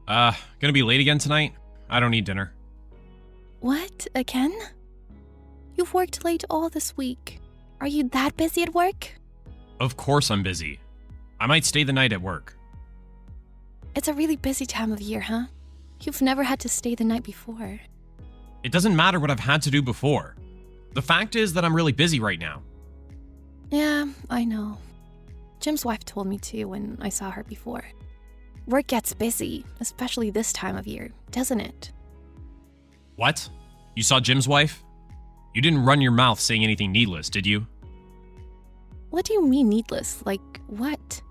Gonna be late again tonight? I don't need dinner. What? Again? You've worked late all this week. Are you that busy at work? Of course I'm busy. I might stay the night at work. It's a really busy time of year, huh? You've never had to stay the night before. It doesn't matter what I've had to do before. The fact is that I'm really busy right now. Yeah, I know. Jim's wife told me too when I saw her before. Work gets busy, especially this time of year, doesn't it? What? You saw Jim's wife? You didn't run your mouth saying anything needless, did you? What do you mean needless? Like what?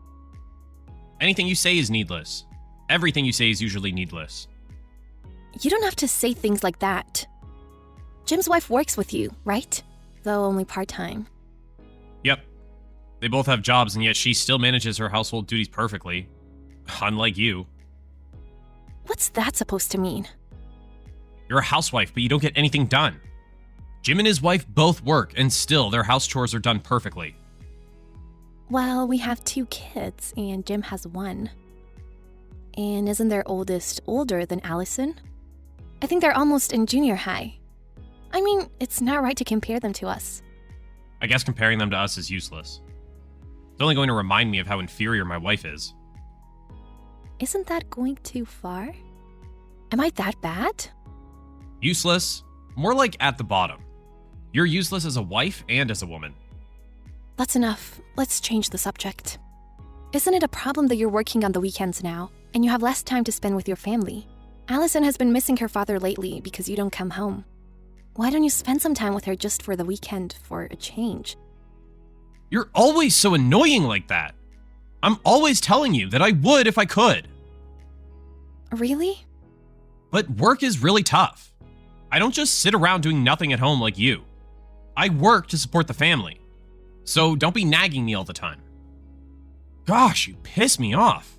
Anything you say is needless. Everything you say is usually needless. You don't have to say things like that. Jim's wife works with you, right? Though only part-time. Yep. They both have jobs, and yet she still manages her household duties perfectly. Unlike you. What's that supposed to mean? You're a housewife, but you don't get anything done. Jim and his wife both work, and still their house chores are done perfectly. Well, we have 2 kids, and Jim has 1. And isn't their oldest older than Allison? I think they're almost in junior high. I mean, it's not right to compare them to us. I guess comparing them to us is useless. It's only going to remind me of how inferior my wife is. Isn't that going too far? Am I that bad? Useless? More like at the bottom. You're useless as a wife and as a woman. That's enough. Let's change the subject. Isn't it a problem that you're working on the weekends now, and you have less time to spend with your family? Allison has been missing her father lately because you don't come home. Why don't you spend some time with her just for the weekend for a change? You're always so annoying like that. I'm always telling you that I would if I could. Really? But work is really tough. I don't just sit around doing nothing at home like you. I work to support the family. So don't be nagging me all the time. Gosh, you piss me off.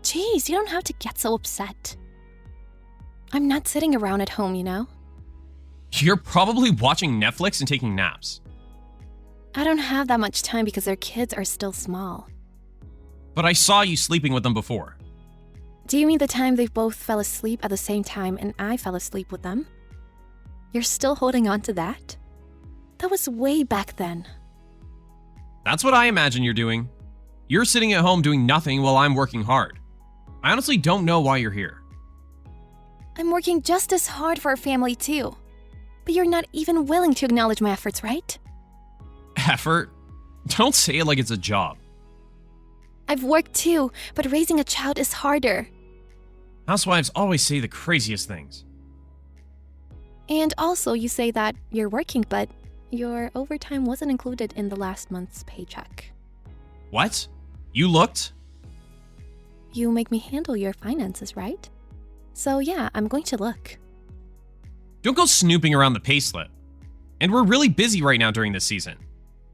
Jeez, you don't have to get so upset. I'm not sitting around at home, you know? You're probably watching Netflix and taking naps. I don't have that much time because their kids are still small. But I saw you sleeping with them before. Do you mean the time they both fell asleep at the same time and I fell asleep with them? You're still holding on to that? That was way back then. That's what I imagine you're doing. You're sitting at home doing nothing while I'm working hard. I honestly don't know why you're here. I'm working just as hard for our family too. But you're not even willing to acknowledge my efforts, right? Effort? Don't say it like it's a job. I've worked too, but raising a child is harder. Housewives always say the craziest things. And also you say that you're working, but your overtime wasn't included in the last month's paycheck. What? You looked? You make me handle your finances, right? So yeah, I'm going to look. Don't go snooping around the payslip. And we're really busy right now during this season.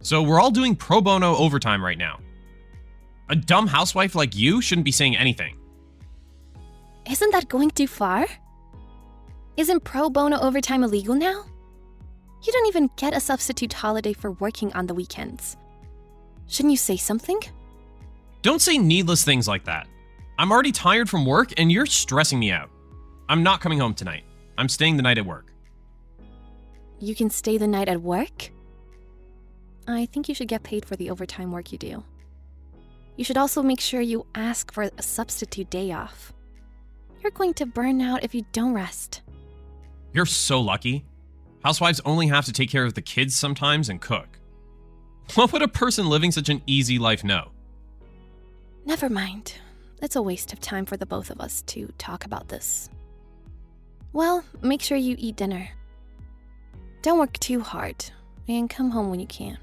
So we're all doing pro bono overtime right now. A dumb housewife like you shouldn't be saying anything. Isn't that going too far? Isn't pro bono overtime illegal now? You don't even get a substitute holiday for working on the weekends. Shouldn't you say something? Don't say needless things like that. I'm already tired from work and you're stressing me out. I'm not coming home tonight. I'm staying the night at work. You can stay the night at work? I think you should get paid for the overtime work you do. You should also make sure you ask for a substitute day off. You're going to burn out if you don't rest. You're so lucky. Housewives only have to take care of the kids sometimes and cook. What would a person living such an easy life know? Never mind. It's a waste of time for the both of us to talk about this. Well, make sure you eat dinner. Don't work too hard, and come home when you can.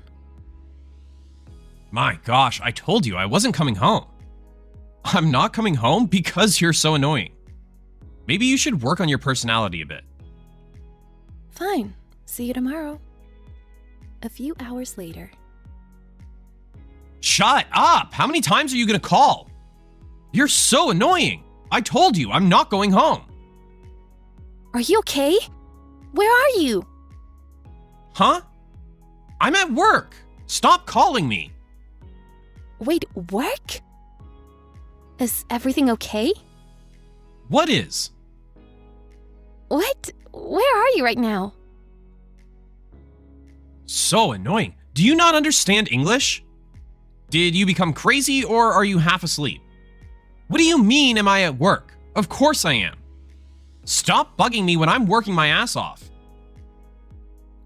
My gosh, I told you I wasn't coming home. I'm not coming home because you're so annoying. Maybe you should work on your personality a bit. Fine. See you tomorrow. A few hours later. Shut up! How many times are you gonna call? You're so annoying. I told you I'm not going home. Are you okay? Where are you? Huh? I'm at work. Stop calling me. Wait, work? Is everything okay? What is? What? Where are you right now? So annoying. Do you not understand English? Did you become crazy or are you half asleep? What do you mean, am I at work? Of course I am. Stop bugging me when I'm working my ass off.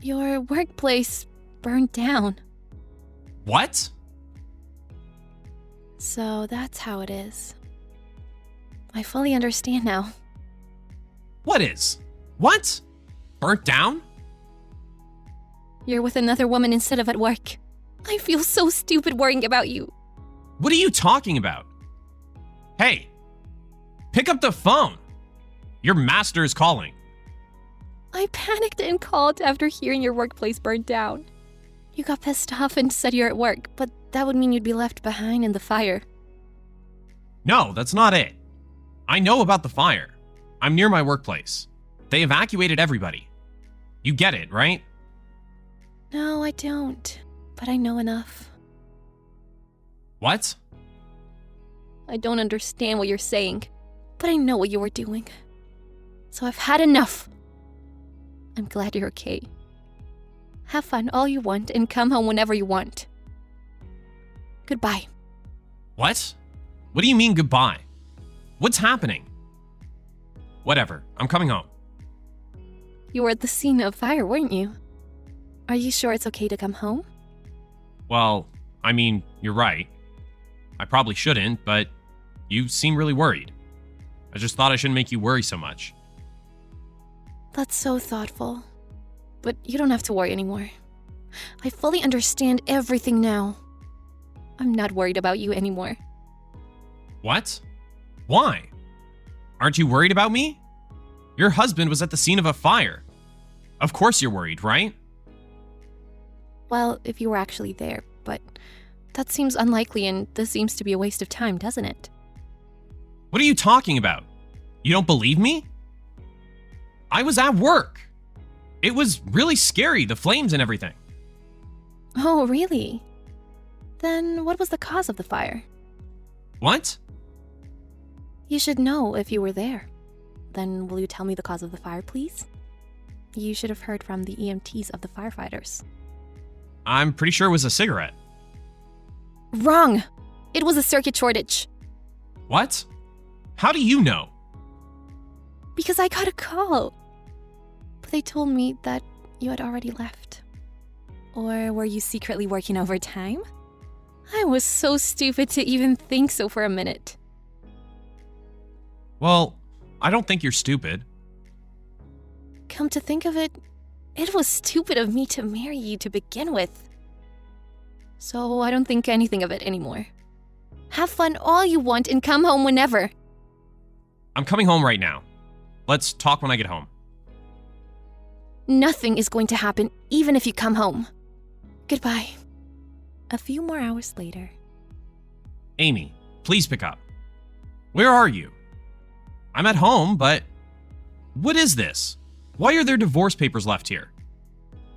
Your workplace burned down. What? So that's how it is. I fully understand now. What is? What? Burnt down? You're with another woman instead of at work. I feel so stupid worrying about you. What are you talking about? Hey, pick up the phone. Your master is calling. I panicked and called after hearing your workplace burned down. You got pissed off and said you're at work, but that would mean you'd be left behind in the fire. No, that's not it. I know about the fire. I'm near my workplace. They evacuated everybody. You get it, right? No, I don't. But I know enough. What? I don't understand what you're saying, but I know what you were doing. So I've had enough. I'm glad you're okay. Have fun all you want and come home whenever you want. Goodbye. What? What do you mean goodbye? What's happening? Whatever, I'm coming home. You were at the scene of fire, weren't you? Are you sure it's okay to come home? Well, I mean, you're right. I probably shouldn't, but you seem really worried. I just thought I shouldn't make you worry so much. That's so thoughtful. But you don't have to worry anymore. I fully understand everything now. I'm not worried about you anymore. What? Why? Aren't you worried about me? Your husband was at the scene of a fire. Of course you're worried, right? Well, if you were actually there, but that seems unlikely and this seems to be a waste of time, doesn't it? What are you talking about? You don't believe me? I was at work. It was really scary, the flames and everything. Oh, really? Then what was the cause of the fire? What? You should know if you were there. Then will you tell me the cause of the fire, please? You should have heard from the EMTs of the firefighters. I'm pretty sure it was a cigarette. Wrong! It was a circuit shortage. What? How do you know? Because I got a call. But they told me that you had already left. Or were you secretly working overtime? I was so stupid to even think so for a minute. Well, I don't think you're stupid. Come to think of it, it was stupid of me to marry you to begin with. So I don't think anything of it anymore. Have fun all you want and come home whenever. I'm coming home right now. Let's talk when I get home. Nothing is going to happen even if you come home. Goodbye. A few more hours later. Amy, please pick up. Where are you? I'm at home, but what is this? Why are there divorce papers left here?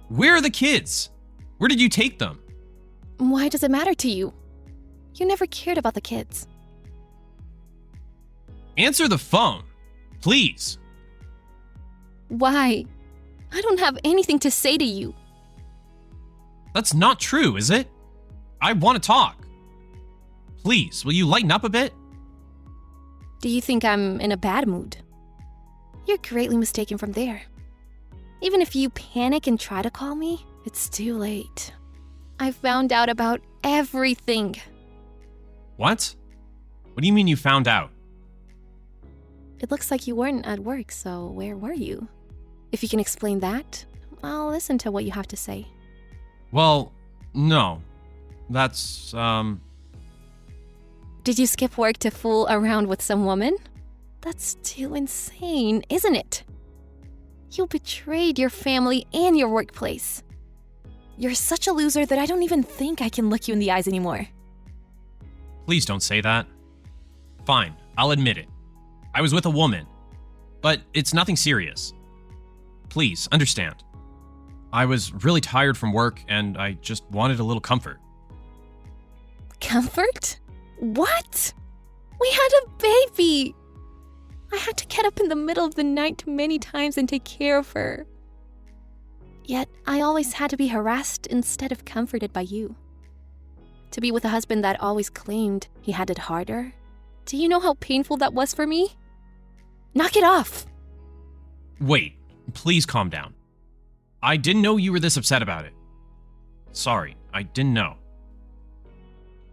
Where are the kids? Where did you take them? Why does it matter to you? You never cared about the kids. Answer the phone, please. Why? I don't have anything to say to you. That's not true, is it? I want to talk. Please, will you lighten up a bit? Do you think I'm in a bad mood? You're greatly mistaken from there. Even if you panic and try to call me, it's too late. I found out about everything. What? What do you mean you found out? It looks like you weren't at work, so where were you? If you can explain that, I'll listen to what you have to say. Well, no. That's, Did you skip work to fool around with some woman? That's too insane, isn't it? You betrayed your family and your workplace. You're such a loser that I don't even think I can look you in the eyes anymore. Please don't say that. Fine, I'll admit it. I was with a woman, but it's nothing serious. Please, understand. I was really tired from work and I just wanted a little comfort. Comfort? What? We had a baby! I had to get up in the middle of the night many times and take care of her. Yet, I always had to be harassed instead of comforted by you. To be with a husband that always claimed he had it harder. Do you know how painful that was for me? Knock it off! Wait, please calm down. I didn't know you were this upset about it. Sorry, I didn't know.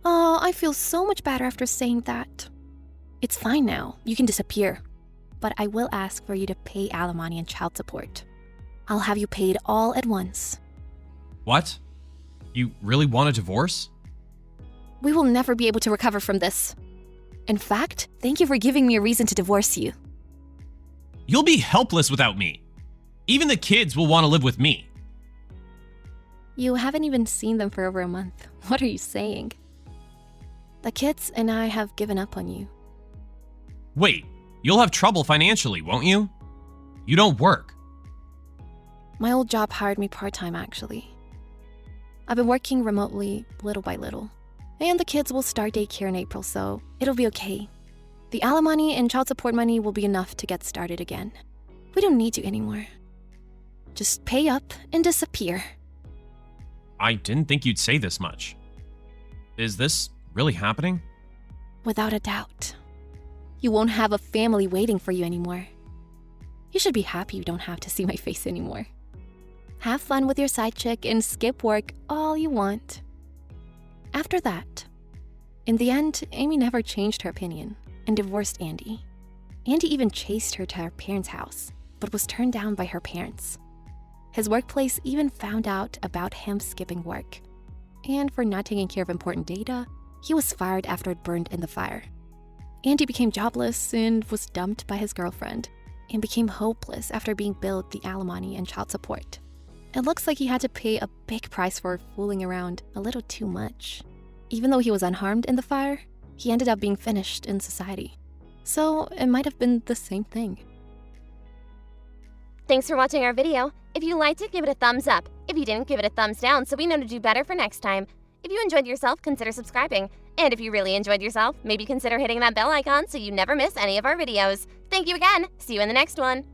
Oh, I feel so much better after saying that. It's fine now. You can disappear. But I will ask for you to pay alimony and child support. I'll have you paid all at once. What? You really want a divorce? We will never be able to recover from this. In fact, thank you for giving me a reason to divorce you. You'll be helpless without me. Even the kids will want to live with me. You haven't even seen them for over a month. What are you saying? The kids and I have given up on you. Wait, you'll have trouble financially, won't you? You don't work. My old job hired me part-time, actually. I've been working remotely little by little. And the kids will start daycare in April, so it'll be okay. The alimony and child support money will be enough to get started again. We don't need you anymore. Just pay up and disappear. I didn't think you'd say this much. Is this really happening? Without a doubt. You won't have a family waiting for you anymore. You should be happy you don't have to see my face anymore. Have fun with your side chick and skip work all you want. After that, in the end, Amy never changed her opinion and divorced Andy. Andy even chased her to her parents' house, but was turned down by her parents. His workplace even found out about him skipping work. And for not taking care of important data, he was fired after it burned in the fire. Andy became jobless and was dumped by his girlfriend, and became hopeless after being billed the alimony and child support. It looks like he had to pay a big price for fooling around a little too much. Even though he was unharmed in the fire, he ended up being finished in society. So it might have been the same thing. Thanks for watching our video. If you liked it, give it a thumbs up. If you didn't, give it a thumbs down so we know to do better for next time. If you enjoyed yourself, consider subscribing. And if you really enjoyed yourself, maybe consider hitting that bell icon so you never miss any of our videos. Thank you again. See you in the next one.